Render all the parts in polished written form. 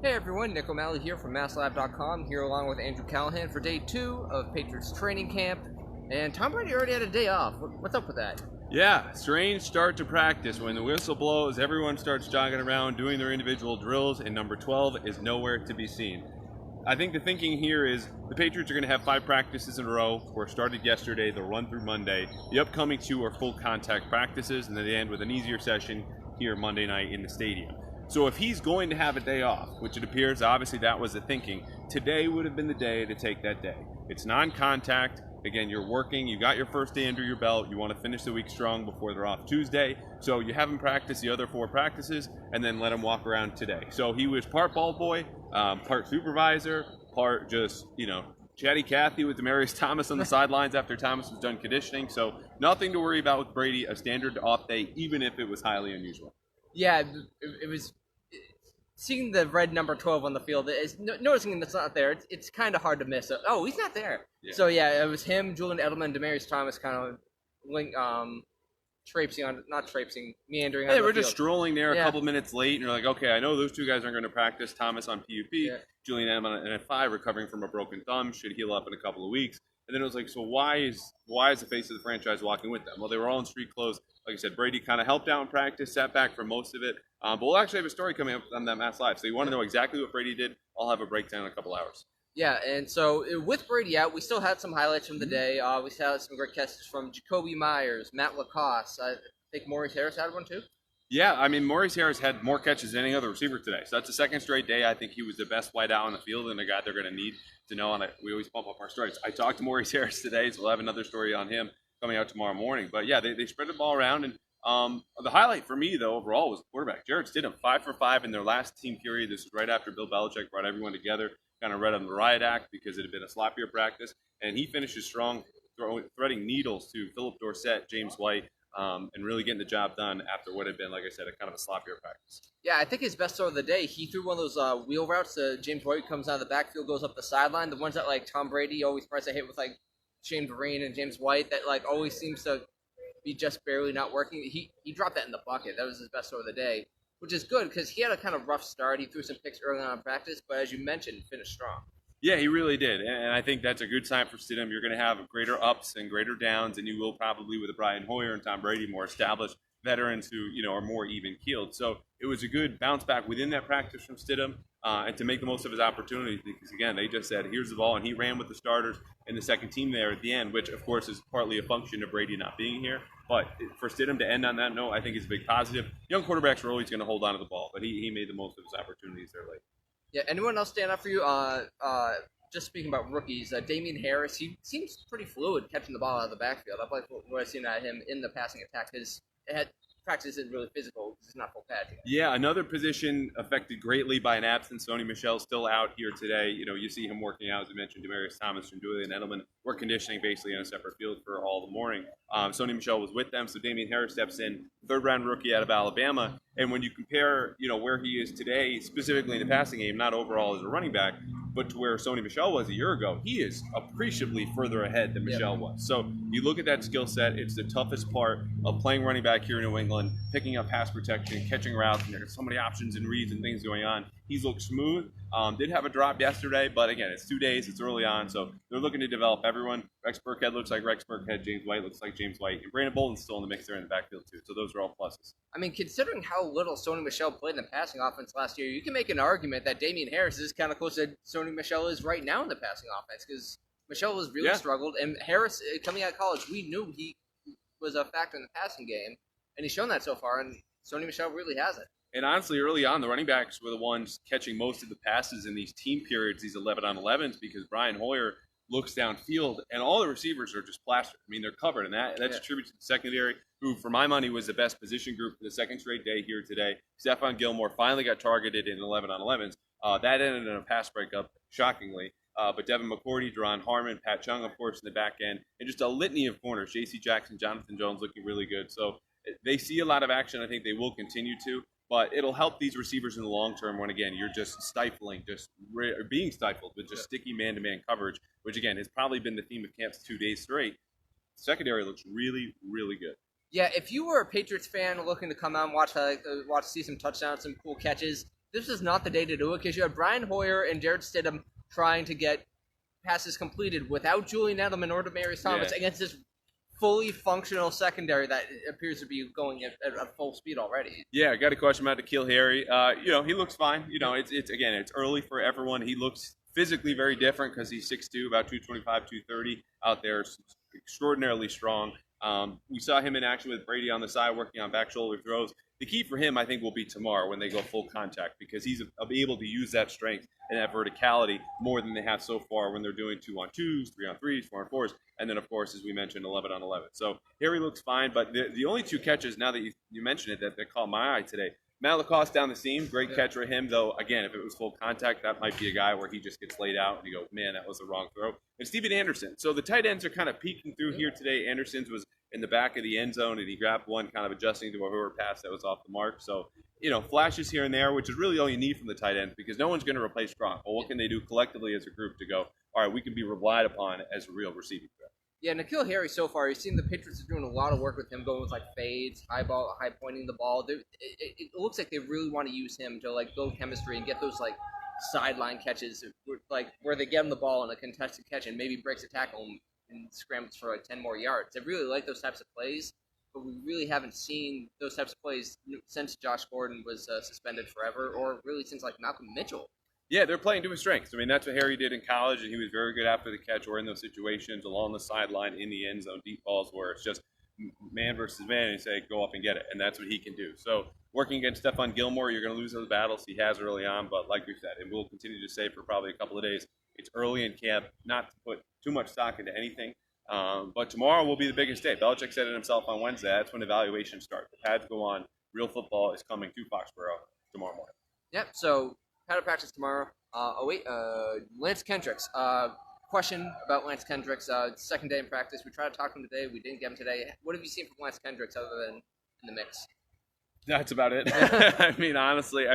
Hey everyone, Nick O'Malley here from MassLive.com, here along with Andrew Callahan for day 2 of Patriots training camp. And Tom Brady already had a day off. What's up with that? Yeah, strange start to practice. When the whistle blows, everyone starts jogging around, doing their individual drills, and number 12 is nowhere to be seen. I think the thinking here is the Patriots are going to have 5 practices in a row. Were started yesterday, they'll run through Monday. The upcoming 2 are full contact practices, and then they end with an easier session here Monday night in the stadium. So if he's going to have a day off, which it appears obviously that was the thinking, today would have been the day to take that day. It's non-contact. Again, you're working, you got your first day under your belt, you want to finish the week strong before they're off Tuesday, so you have him practice the other 4 practices and then let him walk around today. So he was part ball boy, part supervisor, part just, chatty Cathy with Demaryius Thomas on the sidelines after Thomas was done conditioning. So nothing to worry about with Brady, a standard off day, even if it was highly unusual. Yeah, it was seeing the red number 12 on the field. Noticing that's not there, it's kind of hard to miss. Oh, he's not there. Yeah. So yeah, it was him, Julian Edelman, Demaryius Thomas, kind of meandering. Hey, we're just strolling there a couple minutes late, and you're like, okay, I know those 2 guys aren't going to practice. Thomas on PUP, Julian Edelman at 5, recovering from a broken thumb, should heal up in a couple of weeks. And then it was like, so why is the face of the franchise walking with them? Well, they were all in street clothes. Like I said, Brady kind of helped out in practice, sat back for most of it. But we'll actually have a story coming up on that MassLive. So you want to know exactly what Brady did, I'll have a breakdown in a couple hours. Yeah, and so with Brady out, we still had some highlights from the day. We still had some great catches from Jacoby Myers, Matt Lacoste. I think Maurice Harris had one too. Yeah, I mean, Maurice Harris had more catches than any other receiver today. So that's the second straight day. I think he was the best wide out on the field and the guy they're going to need to know. And we always pump up our stories. I talked to Maurice Harris today, so we'll have another story on him coming out tomorrow morning. But yeah, they spread the ball around. And the highlight for me, though, overall was the quarterback. Jarrett Stidham, 5 for 5 in their last team period. This was right after Bill Belichick brought everyone together, kind of read on the riot act because it had been a sloppier practice. And he finishes strong, threading needles to Philip Dorsett, James White, and really getting the job done after what had been, like I said, a kind of a sloppier practice. Yeah, I think his best throw of the day, he threw one of those wheel routes. James White comes out of the backfield, goes up the sideline. The ones that, like, Tom Brady always tries to hit with, like, Shane Vereen and James White that, like, always seems to be just barely not working. He dropped that in the bucket. That was his best throw of the day, which is good because he had a kind of rough start. He threw some picks early on in practice, but as you mentioned, finished strong. Yeah, he really did, and I think that's a good sign for Stidham. You're going to have greater ups and greater downs, and you will probably with Brian Hoyer and Tom Brady, more established veterans who are more even-keeled. So it was a good bounce back within that practice from Stidham, and to make the most of his opportunities because, again, they just said, here's the ball, and he ran with the starters and the second team there at the end, which, of course, is partly a function of Brady not being here. But for Stidham to end on that note, I think is a big positive. Young quarterbacks are always going to hold on to the ball, but he made the most of his opportunities there late. Yeah, anyone else stand up for you? Just speaking about rookies, Damian Harris, he seems pretty fluid catching the ball out of the backfield. I've liked what I've seen out of him in the passing attack. His practice isn't really physical because it's not full pads yet. Yeah, another position affected greatly by an absence. Sony Michel still out here today. You see him working out, as I mentioned, Demaryius Thomas and Julian Edelman were conditioning basically on a separate field for all the morning. Sony Michel was with them, so Damian Harris steps in, 3rd-round rookie out of Alabama. And when you compare, where he is today, specifically in the passing game, not overall as a running back, but to where Sony Michel was a year ago, he is appreciably further ahead than Michel was. So you look at that skill set, it's the toughest part of playing running back here in New England, picking up pass protection, catching routes, and there's so many options and reads and things going on. He's looked smooth. Did have a drop yesterday, but again, it's 2 days, it's early on, so they're looking to develop everyone. Rex Burkhead looks like Rex Burkhead, James White looks like James White, and Brandon Bolden's still in the mix there in the backfield too, so those are all pluses. I mean, considering how little Sony Michel played in the passing offense last year, you can make an argument that Damian Harris is kind of close to Sony Michel is right now in the passing offense because Michel has really struggled, and Harris, coming out of college, we knew he was a factor in the passing game, and he's shown that so far, and Sony Michel really hasn't. And honestly, early on, the running backs were the ones catching most of the passes in these team periods, these 11-on-11s, because Brian Hoyer looks downfield, and all the receivers are just plastered. I mean, they're covered, and that's attributed to the secondary, who, for my money, was the best position group for the second straight day here today. Stephon Gilmore finally got targeted in 11-on-11s. That ended in a pass breakup, shockingly. But Devin McCourty, Deron Harmon, Pat Chung, of course, in the back end, and just a litany of corners. J.C. Jackson, Jonathan Jones looking really good. So they see a lot of action. I think they will continue to. But it'll help these receivers in the long term when, again, you're just stifling, being stifled with just sticky man-to-man coverage, which, again, has probably been the theme of camps 2 days straight. Secondary looks really, really good. Yeah, if you were a Patriots fan looking to come out and watch, see some touchdowns, some cool catches, this is not the day to do it because you have Brian Hoyer and Jared Stidham trying to get passes completed without Julian Edelman or Demaryius Thomas against this fully functional secondary that appears to be going at full speed already. Yeah, I got a question about N'Keal Harry. He looks fine. It's early for everyone. He looks physically very different because he's 6'2", about 225, 230 out there, extraordinarily strong. We saw him in action with Brady on the side working on back shoulder throws. The key for him, I think, will be tomorrow when they go full contact because he's able to use that strength and that verticality more than they have so far when they're doing 2-on-2s, 3-on-3s, 4-on-4s, and then, of course, as we mentioned, 11-on-11. So Harry looks fine, but the only two catches, now that you mentioned it, that caught my eye today, Matt Lacoste down the seam, great catch for him, though, again, if it was full contact, that might be a guy where he just gets laid out and you go, man, that was the wrong throw. And Steven Anderson. So the tight ends are kind of peeking through here today. Anderson's was in the back of the end zone, and he grabbed one kind of adjusting to a Hoover pass that was off the mark. So, flashes here and there, which is really all you need from the tight ends because no one's going to replace Gronk. Well, what can they do collectively as a group to go, all right, we can be relied upon as a real receiving threat? Yeah, N'Keal Harry so far, you've seen the Patriots are doing a lot of work with him, going with fades, high pointing the ball. It looks like they really want to use him to build chemistry and get those sideline catches, where they get him the ball in a contested catch and maybe breaks a tackle and scrambles for 10 more yards. I really like those types of plays, but we really haven't seen those types of plays since Josh Gordon was suspended forever, or really since Malcolm Mitchell. Yeah, they're playing to his strengths. I mean, that's what Harry did in college, and he was very good after the catch or in those situations along the sideline, in the end zone, deep balls where it's just man versus man, and you say, go up and get it, and that's what he can do. So working against Stephon Gilmore, you're going to lose those battles. He has early on, but like we said, and we'll continue to say for probably a couple of days, it's early in camp, not to put too much stock into anything. But tomorrow will be the biggest day. Belichick said it himself on Wednesday. That's when evaluations start. The pads go on. Real football is coming to Foxborough tomorrow morning. Yep, so pad of practice tomorrow. Lance Kendricks. Question about Lance Kendricks. Second day in practice. We tried to talk to him today. We didn't get him today. What have you seen from Lance Kendricks other than in the mix? That's about it. I mean, honestly,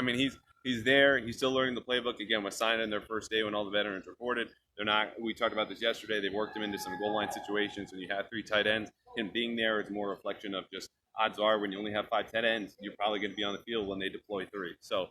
he's there. He's still learning the playbook. Again, was signed in their first day when all the veterans reported. They're not. We talked about this yesterday. They've worked him into some goal line situations. When you have 3 tight ends, him being there is more a reflection of just odds are when you only have 5 tight ends, you're probably going to be on the field when they deploy 3. So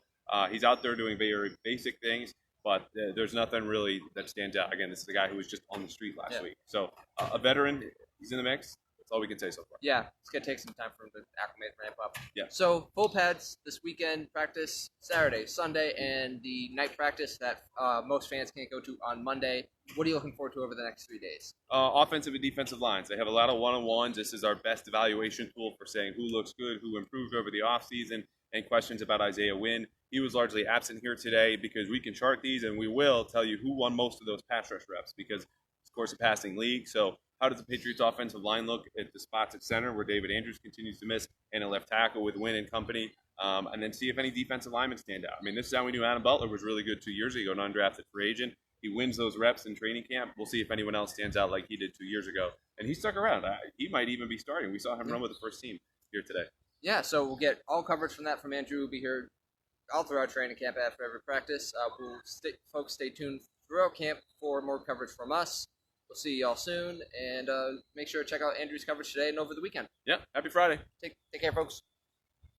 he's out there doing very basic things, but there's nothing really that stands out. Again, this is the guy who was just on the street last week. So a veteran, he's in the mix. That's all we can say so far. Yeah, it's going to take some time for him to acclimate, ramp up. Yeah. So full pads this weekend, practice Saturday, Sunday, and the night practice that most fans can't go to on Monday. What are you looking forward to over the next 3 days? Offensive and defensive lines. They have a lot of one-on-ones. This is our best evaluation tool for saying who looks good, who improved over the offseason, and questions about Isaiah Wynn. He was largely absent here today because we can chart these and we will tell you who won most of those pass rush reps because it's, of course, a passing league. So how does the Patriots offensive line look at the spots at center where David Andrews continues to miss and a left tackle with Wynn and company? And then see if any defensive linemen stand out. I mean, this is how we knew Adam Butler was really good 2 years ago, an undrafted free agent. He wins those reps in training camp. We'll see if anyone else stands out like he did 2 years ago. And he stuck around. He might even be starting. We saw him run with the first team here today. Yeah, so we'll get all coverage from that from Andrew. We'll be here all throughout training camp after every practice. Folks, stay tuned throughout camp for more coverage from us. We'll see y'all soon, and make sure to check out Andrew's coverage today and over the weekend. Yeah, happy Friday. Take care, folks.